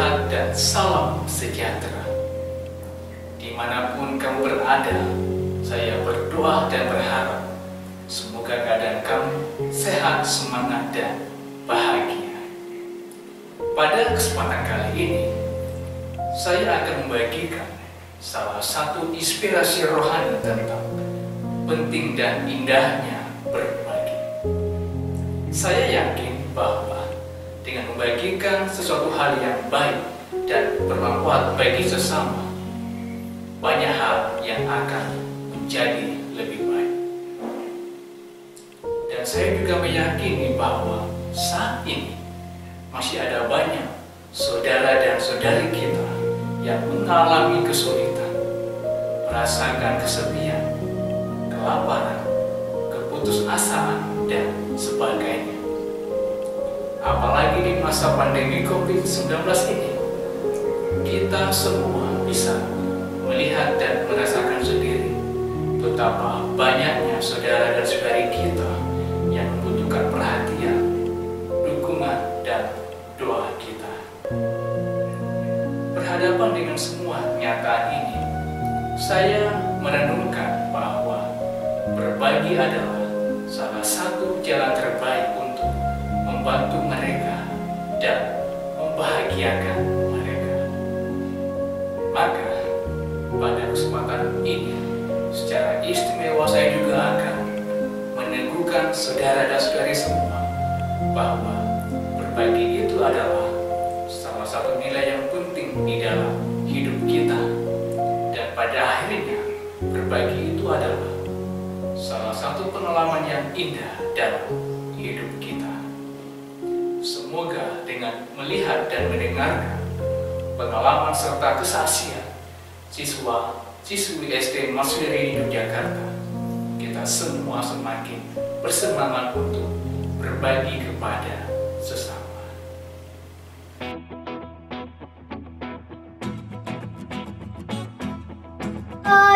sehat dan salam sejahtera. Dimanapun kamu berada, saya berdoa dan berharap semoga keadaan kamu sehat, semangat, dan bahagia. Pada kesempatan kali ini, saya akan membagikan salah satu inspirasi rohani tentang penting dan indahnya berbagi. Saya yakin bahwa dengan membagikan sesuatu hal yang baik dan bermanfaat bagi sesama, banyak hal yang akan menjadi lebih baik. Dan saya juga meyakini bahwa saat ini masih ada banyak saudara dan saudari kita yang mengalami kesulitan, merasakan kesepian, kelaparan, keputusasaan, dan sebagainya. Apalagi di masa pandemi COVID-19 ini, kita semua bisa melihat dan merasakan sendiri betapa banyaknya saudara dan saudari kita yang membutuhkan perhatian, dukungan, dan doa kita. Berhadapan dengan semua kenyataan ini, saya merenungkan bahwa berbagi adalah salah satu jalan terbaik untuk membantu mereka dan membahagiakan mereka. Maka pada kesempatan ini, secara istimewa saya juga akan meneguhkan saudara dan saudari semua bahwa berbagi itu adalah salah satu nilai yang penting di dalam hidup kita, dan pada akhirnya berbagi itu adalah salah satu pengalaman yang indah dalam hidup kita. Semoga dengan melihat dan mendengarkan pengalaman serta kesaksian siswa-siswi SD Maswiri Yogyakarta, kita semua semakin bersemangat untuk berbagi kepada sesama.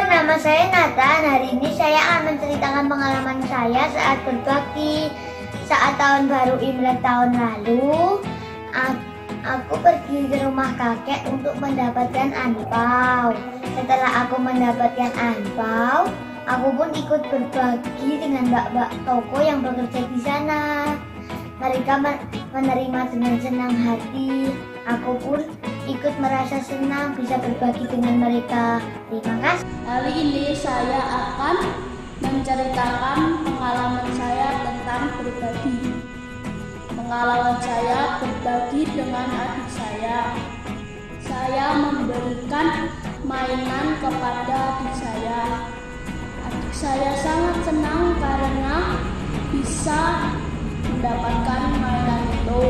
Nama saya Nathan. Hari ini saya akan menceritakan pengalaman saya saat berbagi saat tahun baru Imlek tahun lalu. Aku pergi ke rumah kakek untuk mendapatkan angpau. Setelah aku mendapatkan angpau, aku pun ikut berbagi dengan mbak-mbak toko yang bekerja di sana. Mereka menerima dengan senang hati. Aku pun ikut merasa senang bisa berbagi dengan mereka. Terima kasih. Hari ini saya akan menceritakan pengalaman saya tentang berbagi. Pengalaman saya berbagi dengan adik saya. Saya memberikan mainan kepada adik saya. Adik saya sangat senang karena bisa mendapatkan mainan itu.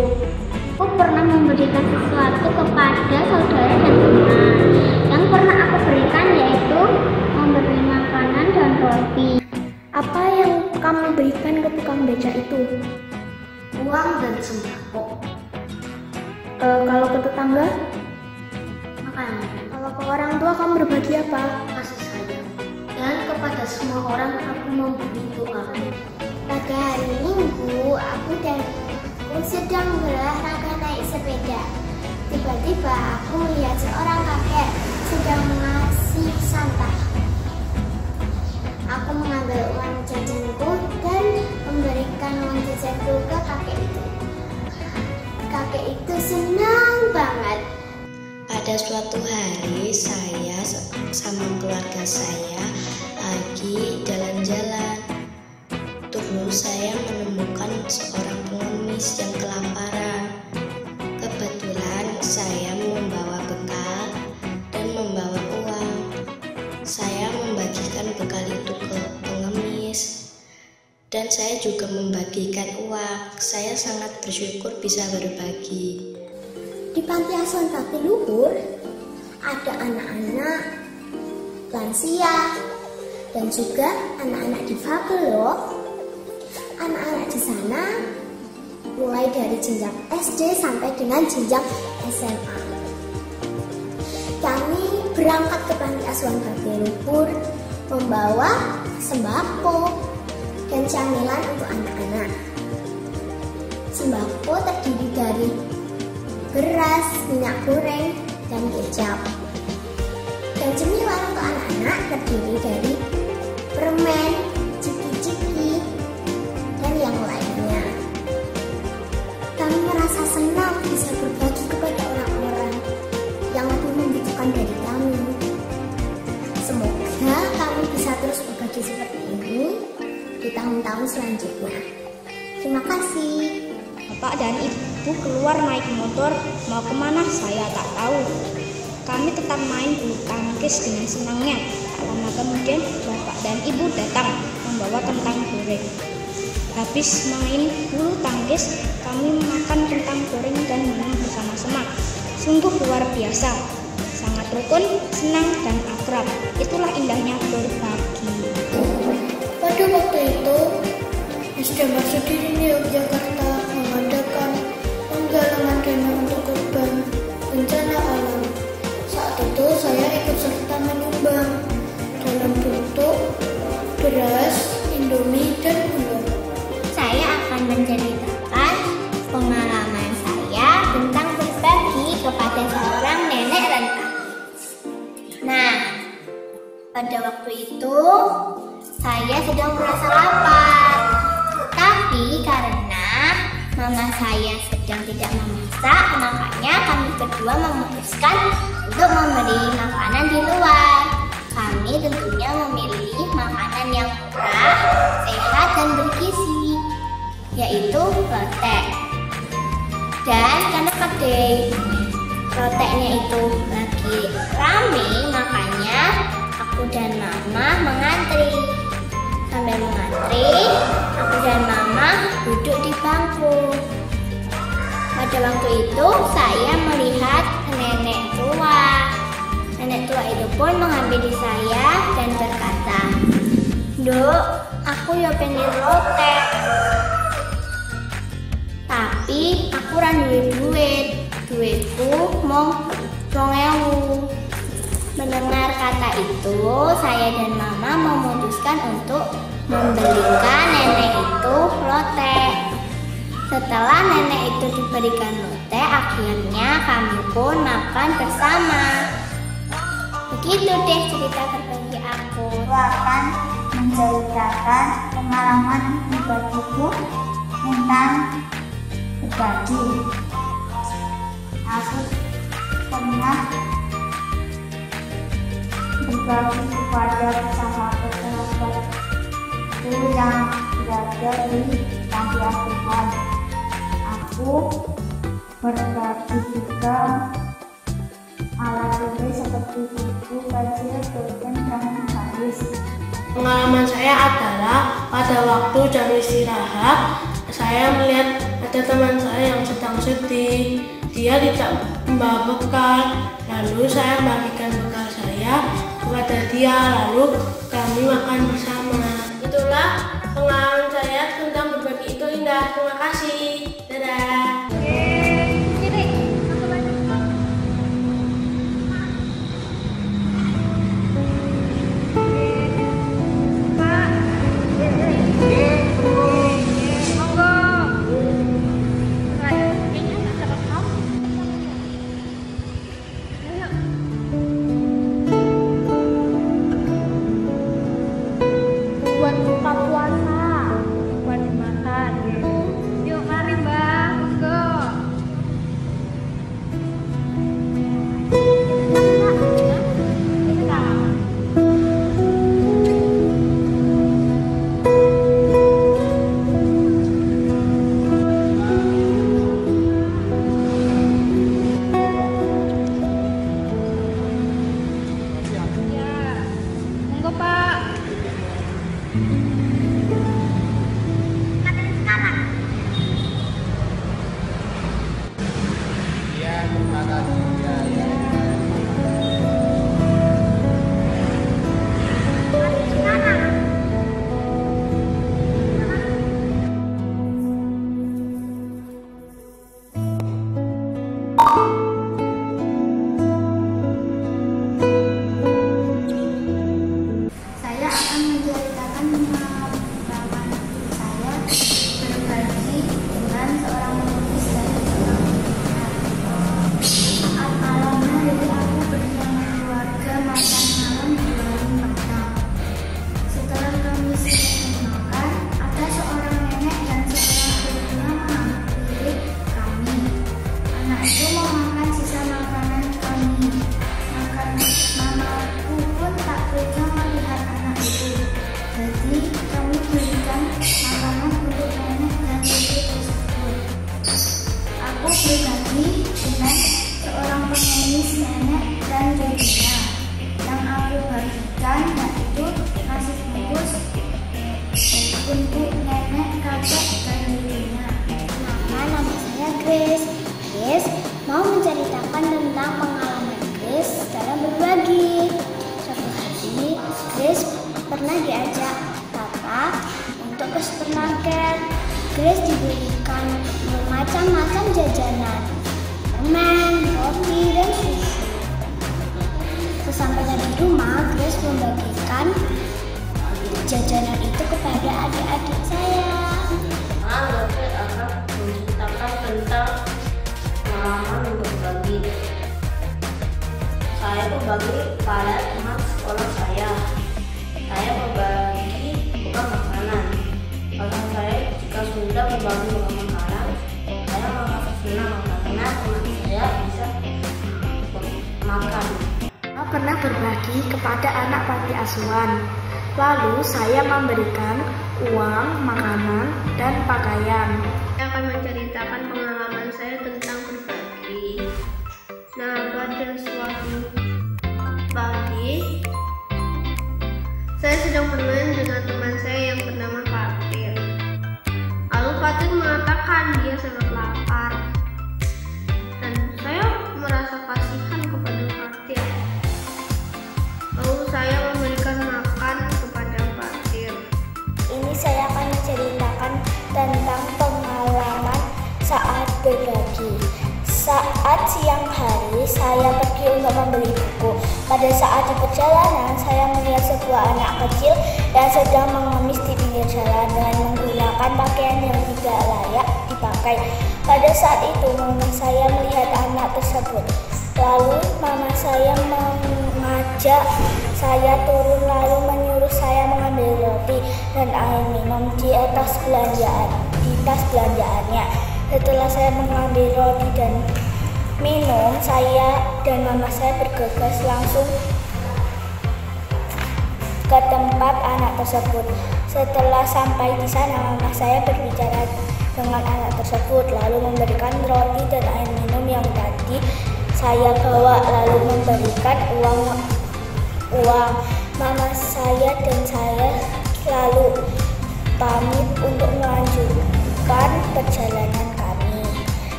Aku pernah memberikan sesuatu kepada saudara dan teman. Yang pernah aku berikan yaitu memberi makanan dan roti. Apa yang kamu berikan ke tukang beca itu? Uang dan sembako. Kalau ke tetangga? Makanan. Kalau ke orang tua kamu berbagi apa? Kasih sayang. Dan kepada semua orang aku memberi doa. Pada hari Minggu, aku sedang berolahraga naik sepeda. Tiba-tiba aku melihat seorang kakek sedang mengasih santah. Aku mengambil uang jajanku dan memberikan uang jajanku ke kakek itu. Kakek itu senang banget. Pada suatu hari saya sama keluarga saya lagi jalan-jalan. Terus saya menemukan seorang pengemis yang kelaparan. Kebetulan saya membawa bekal dan membawa uang. Saya membagikan bekal itu ke pengemis. Dan saya juga membagikan uang. Saya sangat bersyukur bisa berbagi. Di panti asuhan Bakti Luhur ada anak-anak lansia dan juga anak-anak difabel loh. Anak-anak di sana mulai dari jenjang SD sampai dengan jenjang SMA. Kami berangkat ke panti asuhan Bakti Luhur membawa sembako dan camilan untuk anak-anak. Sembako terdiri dari beras, minyak goreng, dan kecap. Dan cemilan untuk anak-anak terdiri dari permen, ciki-ciki, dan yang lainnya. Kami merasa senang bisa berbagi kepada orang-orang yang lebih membutuhkan dari kami. Semoga kami bisa terus berbagi seperti ini di tahun-tahun selanjutnya. Terima kasih. Bapak dan ibu keluar naik motor, mau kemana saya tak tahu. Kami tetap main bulu tangkis dengan senangnya. Tak lama kemudian bapak dan ibu datang membawa kentang goreng. Habis main bulu tangkis, kami makan kentang goreng dan minum bersama-sama. Sungguh luar biasa, sangat rukun, senang, dan akrab. Itulah indahnya berbagi. Pada waktu itu, SD Marsudin Yogyakarta mengadakan penggalangan dana untuk korban bencana alam. Saat itu saya ikut serta menyumbang dalam bentuk beras, indomie, dan gula. Saya akan menceritakan pengalaman saya tentang berbagi kepada seorang nenek rentah. Nah, pada waktu itu saya sedang merasa lapar. Tapi karena mama saya sedang tidak memasak, makanya kami berdua memutuskan untuk membeli makanan di luar. Kami tentunya memilih makanan yang murah, sehat, dan bergizi, yaitu lotek. Dan karena pada loteknya itu lagi rame, makanya aku dan mama mengantri. Sambil mengantri, aku dan mama duduk di bangku. Pada waktu itu saya melihat nenek tua. Nenek tua itu pun menghampiri saya dan berkata, "Duk, aku ya pengen lotek. Tapi aku ora duwe duit. Duitku mau 2.000." Mendengar kata itu, saya dan mama memutuskan untuk membelikan nenek itu lotek. Setelah nenek itu diberikan lotek, akhirnya kami pun makan bersama. Begitu deh cerita berbagi aku. Aku akan menceritakan pengalaman pribadiku tentang berbagi. Aku pernah berbagi kepada sahabat-sahabatku yang berada di panti asuhan. Aku berbagi juga alat tulis seperti buku, pensil, pulpen, dan garis. Pengalaman saya adalah pada waktu jam istirahat, saya melihat ada teman saya yang sedang sedih. Dia tidak membawa bekal, lalu saya bagikan bekal saya kepada dia, lalu kami makan bersama. Itulah pengalaman saya tentang berbagi itu indah. Terima kasih. Dadah. Buat buka puasa, buat dimakan. Yuk mari Mbak, go. kumis nenek dan cucunya. Yang aku bagikan yaitu nasi bungkus untuk nenek, kakek, dan cucunya. Nama saya Grace. Grace mau menceritakan tentang pengalaman Grace dalam berbagi. Suatu hari, Grace pernah diajak Papa untuk ke supermarket. Grace diberikan bermacam-macam jajanan, permen, roti, dan susu. Sesampainya di rumah, Grace membagikan jajanan itu kepada adik-adik saya. Grace akan menceritakan tentang pengalaman berbagi. Saya berbagi pada teman sekolah saya. Saya berbagi bukan makanan. Kalau saya jika sudah berbagi bukan makanan, saya merasa senang karena teman saya bisa makan. Saya pernah berbagi kepada anak panti asuhan. Lalu saya memberikan uang, makanan, dan pakaian. Saya akan menceritakan pengalaman saya tentang berbagi. Nah, pada suatu pagi, saya sedang bermain dengan teman saya yang bernama Fatir. Lalu Fatir mengatakan dia sangat lapar. Dan saya merasa kasihan kepada Fatir. Lalu saya memberikan makan kepada Fatir. Ini saya akan menceritakan tentang pengalaman saat berbagi. Saat siang hari, saya pergi untuk membeli buku. Pada saat di perjalanan, saya melihat sebuah anak kecil yang sedang mengemis di pinggir jalan dengan menggunakan pakaian yang tidak layak dipakai. Pada saat itu, mama saya melihat anak tersebut. Lalu, mama saya mengajak saya turun lalu menyuruh saya mengambil roti dan air minum di tas belanjaannya. Setelah saya mengambil roti dan minum, saya dan mama saya bergegas langsung ke tempat anak tersebut. Setelah sampai di sana, mama saya berbicara dengan anak tersebut, lalu memberikan roti dan air minum yang tadi saya bawa, lalu memberikan uang. Mama saya dan saya lalu pamit untuk melanjutkan perjalanan kami.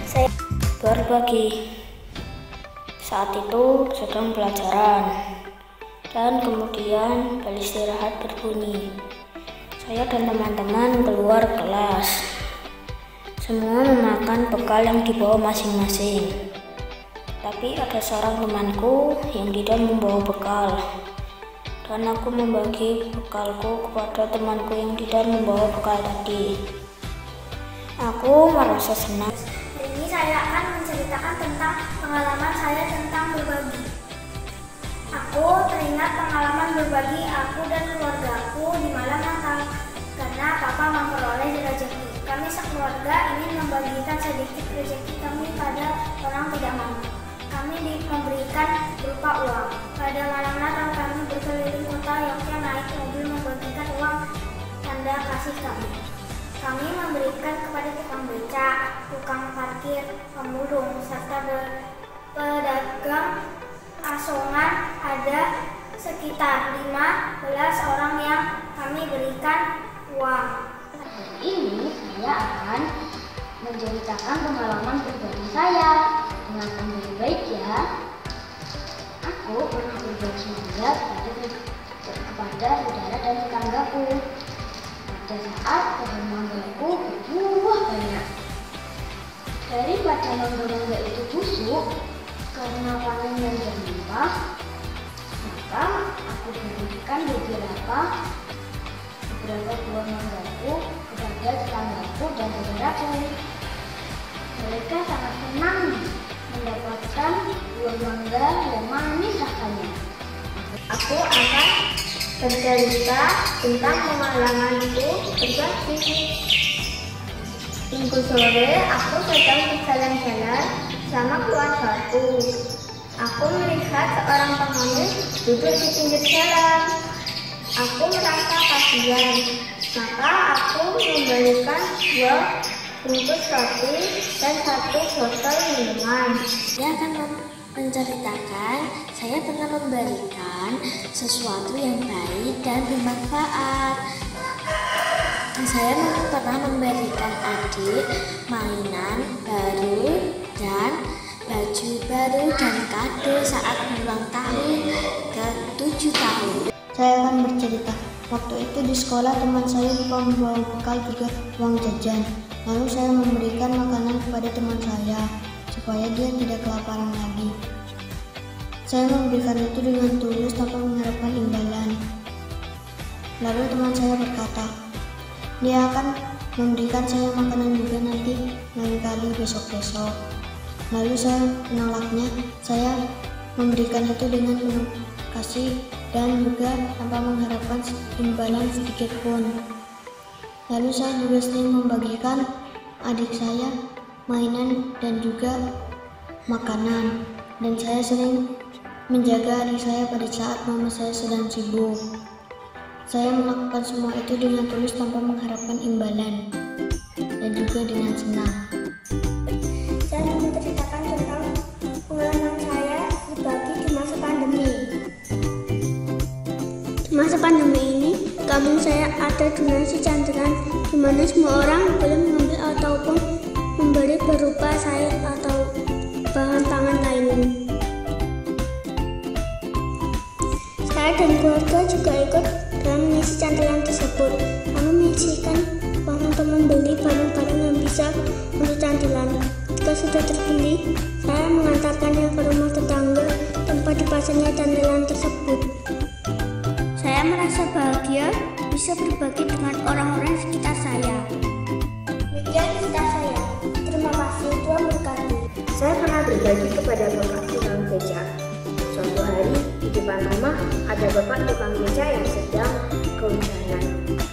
Saya Berbagi. Saat itu sedang pelajaran dan kemudian bel istirahat berbunyi. Saya dan teman-teman keluar kelas. Semua memakan bekal yang dibawa masing-masing. Tapi ada seorang temanku yang tidak membawa bekal. Dan aku membagi bekalku kepada temanku yang tidak membawa bekal tadi. Aku merasa senang. Ini saya akan menceritakan tentang pengalaman saya tentang berbagi. Aku teringat pengalaman berbagi aku dan keluargaku di malam Natal karena Papa memperoleh rezeki. Kami sekeluarga ingin membagikan sedikit rezeki kami pada orang tidak mampu. Kami memberikan berupa uang. Pada malam Natal kami berkeliling kota Yogyakarta naik mobil membagikan uang tanda kasih kami. Kami memberikan kepada tukang becak, tukang parkir, pemulung, serta pedagang asongan. Ada sekitar 15 orang yang kami berikan uang. Ini saya akan menceritakan pengalaman pribadi saya. Dengan baik ya. Aku pernah berbagi juga kepada saudara dan tetanggaku. Pada saat pohon manggaku berbuah banyak. Daripada mangga-mangga itu busuk karena panen yang berlimpah, maka aku berikan beberapa buah manggaku kepada tetanggaku dan saudaraku. Mereka sangat senang mendapatkan buah mangga yang manis rasanya. Aku akan bercerita tentang pengalamanku berbagi. Minggu sore aku sedang berjalan-jalan sama keluargaku. Aku melihat seorang pengemis duduk di pinggir jalan. Aku merasa kasihan, maka aku memberikan 2 bungkus roti dan 1 botol minuman. Ya kan, Mam? menceritakan saya pernah memberikan sesuatu yang baik dan bermanfaat. Saya pernah memberikan adik mainan baru dan baju baru dan kado saat ulang tahun ke-7 tahun. Saya akan bercerita. Waktu itu di sekolah teman saya lupa membawa bekal juga uang jajan. Lalu saya memberikan makanan kepada teman saya supaya dia tidak kelaparan lagi. Saya memberikan itu dengan tulus tanpa mengharapkan imbalan. Lalu teman saya berkata, dia akan memberikan saya makanan juga nanti lain kali besok-besok. Lalu saya menolaknya. Saya memberikan itu dengan penuh kasih dan juga tanpa mengharapkan imbalan sedikit pun. Lalu saya juga sering membagikan adik saya mainan dan juga makanan. Dan saya sering menjaga adik saya pada saat mama saya sedang sibuk. Saya melakukan semua itu dengan tulus tanpa mengharapkan imbalan dan juga dengan senang. Saya ingin menceritakan tentang pengalaman saya berbagi di masa pandemi. Di masa pandemi ini, kampung saya ada donasi cantikan di mana semua orang boleh mengambil ataupun memberi berupa sayur atau bahan pangan lainnya. Saya dan keluarga juga ikut dalam mengisi cantikan tersebut. Kami menyisihkan uang untuk membeli barang-barang yang bisa untuk cantilan. Jika sudah terbeli, saya mengantarkannya ke rumah tetangga tempat dipasangnya cantilan tersebut. Saya merasa bahagia bisa berbagi dengan orang-orang di sekitar saya. Demikian cerita saya. Terima kasih, Tuhan berkati. Saya pernah berbagi kepada bapak tukang beca. Suatu hari di depan rumah ada bapak tukang beca yang sedang kehujanan.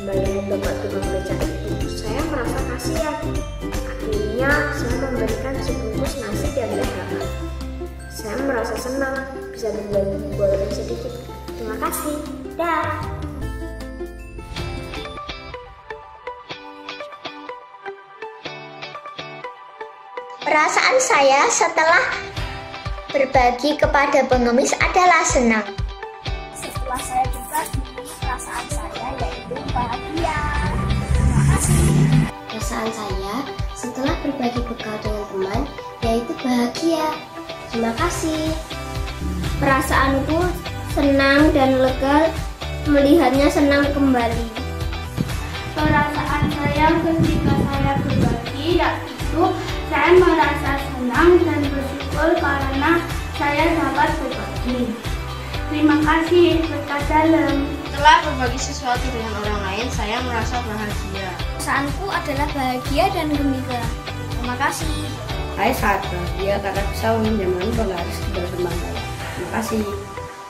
Melihat bapak tukang beca itu, saya merasa kasihan. Akhirnya saya memberikan sebungkus nasi dan dahak. Saya merasa senang bisa berbagi walaupun sedikit. Terima kasih. Dah. Perasaan saya setelah berbagi kepada pengemis adalah senang. Setelah saya berbagi, perasaan saya yaitu bahagia. Terima kasih. Perasaan saya setelah berbagi bekal dengan teman yaitu bahagia. Terima kasih. Perasaanku senang dan lega melihatnya senang kembali. Perasaan saya ketika saya berbagi yaitu saya merasa senang dan bersyukur karena saya dapat berbagi. Terima kasih, berkat dalam. Setelah berbagi sesuatu dengan orang lain, saya merasa bahagia. Perasaanku adalah bahagia dan gembira. Terima kasih. Saya sangat bahagia karena bisa meminjamkan penggaris tidak bermanfaat. Terima kasih.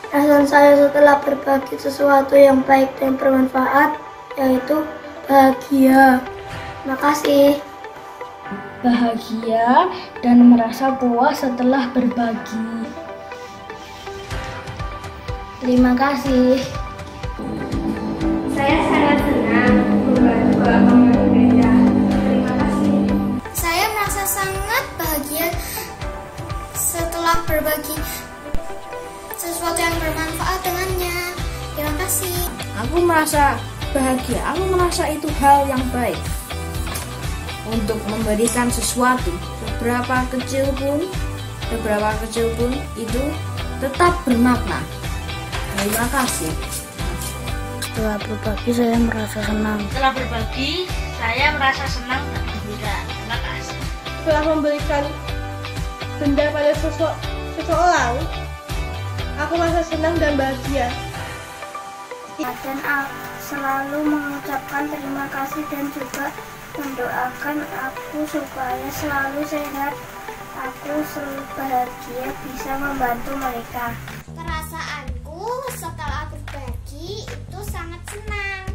Perasaan saya setelah berbagi sesuatu yang baik dan bermanfaat yaitu bahagia. Terima kasih. Bahagia dan merasa puas setelah berbagi. Terima kasih. Saya sangat senang membantu orang berbeda. Terima kasih. Saya merasa sangat bahagia setelah berbagi sesuatu yang bermanfaat dengannya. Terima kasih. Aku merasa bahagia. Aku merasa itu hal yang baik. Untuk memberikan sesuatu, seberapa kecil pun itu tetap bermakna. Terima kasih. Setelah berbagi saya merasa senang. Setelah berbagi, saya merasa senang dan gembira. Terima kasih. Setelah memberikan benda pada seseorang, aku merasa senang dan bahagia. Dan aku selalu mengucapkan terima kasih dan juga mendoakan aku supaya selalu sehat. Aku selalu bahagia bisa membantu mereka. Perasaanku setelah berbagi itu sangat senang.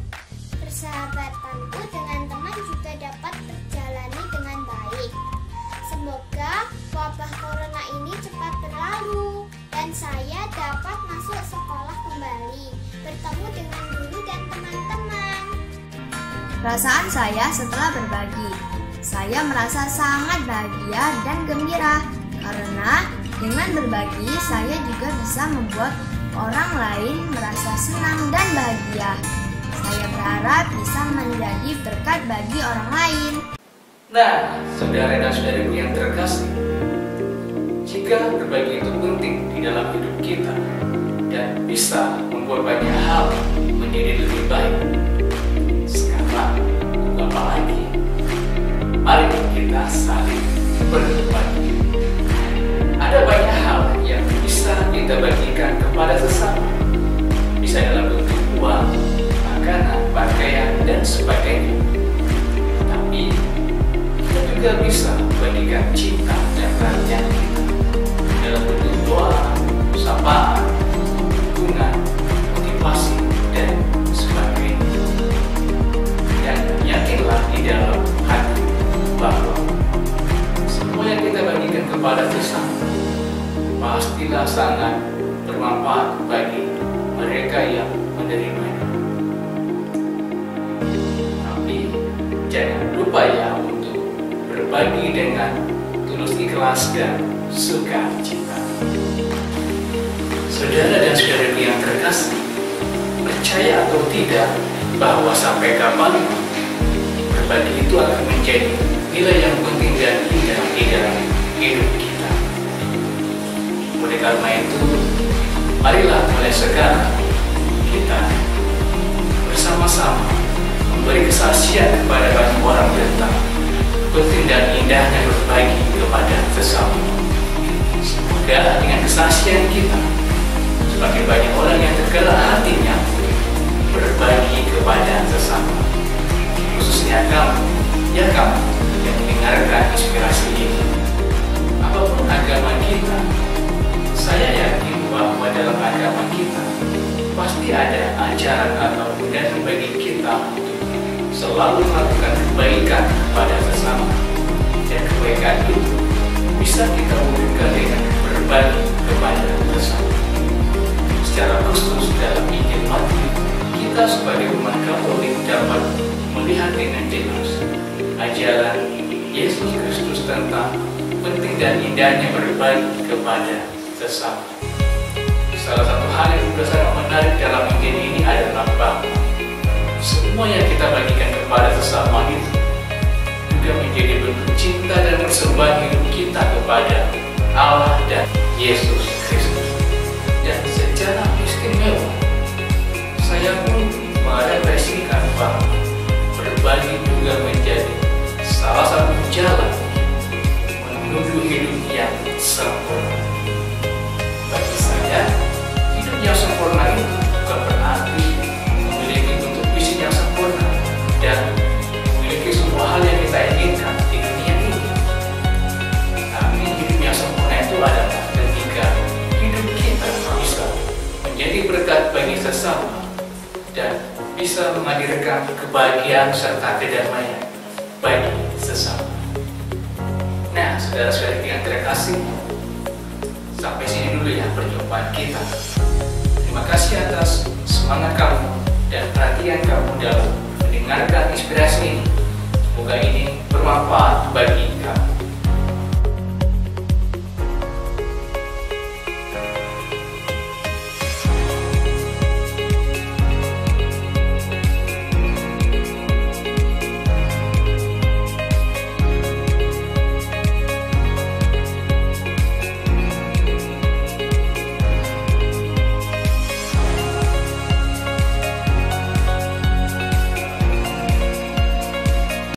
Persahabatanku dengan teman juga dapat berjalani dengan baik. Semoga wabah corona ini cepat berlalu dan saya dapat masuk sekolah kembali, bertemu dengan guru dan teman-teman. Perasaan saya setelah berbagi, saya merasa sangat bahagia dan gembira karena Dengan berbagi, saya juga bisa membuat orang lain merasa senang dan bahagia. Saya berharap bisa menjadi berkat bagi orang lain. Nah, saudara dan saudariku yang terkasih, jika berbagi itu penting di dalam hidup kita dan bisa membuat banyak hal menjadi lebih baik, sekarang apa lagi? Mari kita saling berbagi. Ada banyak hal yang bisa kita bagikan kepada sesama, bisa dalam bentuk uang, makanan, pakaian, dan sebagainya. Tapi kita juga bisa bagikan cinta dan perhatian kita dalam bentuk doa, sapaan, dukungan, motivasi, dan sebagainya. Dan yakinlah di dalam hati bahwa semua yang kita bagikan kepada sesama pastilah sangat bermanfaat bagi mereka yang menerimanya. Tapi jangan lupa ya untuk berbagi dengan tulus ikhlas dan sukacita. Saudara dan saudari yang terkasih, percaya atau tidak bahwa sampai kapan berbagi itu akan menjadi nilai yang penting dan indah di dalam hidup kita. Oleh karena itu, marilah mulai sekarang kita bersama-sama memberi kesaksian kepada banyak orang tentang penting dan indahnya berbagi kepada sesama. Semoga dengan kesaksian kita, semakin banyak orang yang tergerak hatinya berbagi kepada sesama. Khususnya kamu yang mendengarkan inspirasi ini. Apapun agama kita, saya yakin bahwa dalam agama kita pasti ada ajaran atau budaya bagi kita untuk selalu melakukan kebaikan kepada sesama. Dan kebaikan itu bisa kita wujudkan dengan berbagi kepada sesama. Secara khusus dalam Injil Matius, kita sebagai umat Katolik dapat melihat dengan jelas ajaran Yesus Kristus tentang penting dan indahnya berbagi kepada sesama. Salah satu hal yang juga sangat menarik dalam Injil ini adalah bahwa semua yang kita bagikan kepada sesama itu juga menjadi bentuk cinta dan persembahan hidup kita kepada Allah dan Yesus Kristus. Dan secara istimewa, saya pun mengadaptasikan bahwa berbagi juga menjadi salah satu jalan menuju hidup yang sempurna. Bagi saya, hidup yang sempurna itu bukan berarti memiliki bentuk fisik yang sempurna dan memiliki semua hal yang kita inginkan di dunia ini. Tapi hidup yang sempurna itu adalah ketika hidup kita bisa menjadi berkat bagi sesama dan bisa menghadirkan kebahagiaan serta kedamaian bagi sesama. Nah, saudara-saudari yang terkasih, sampai sini dulu ya perjumpaan kita. Terima kasih atas semangat kamu dan perhatian kamu dalam mendengarkan inspirasi ini. Semoga ini bermanfaat bagi kamu.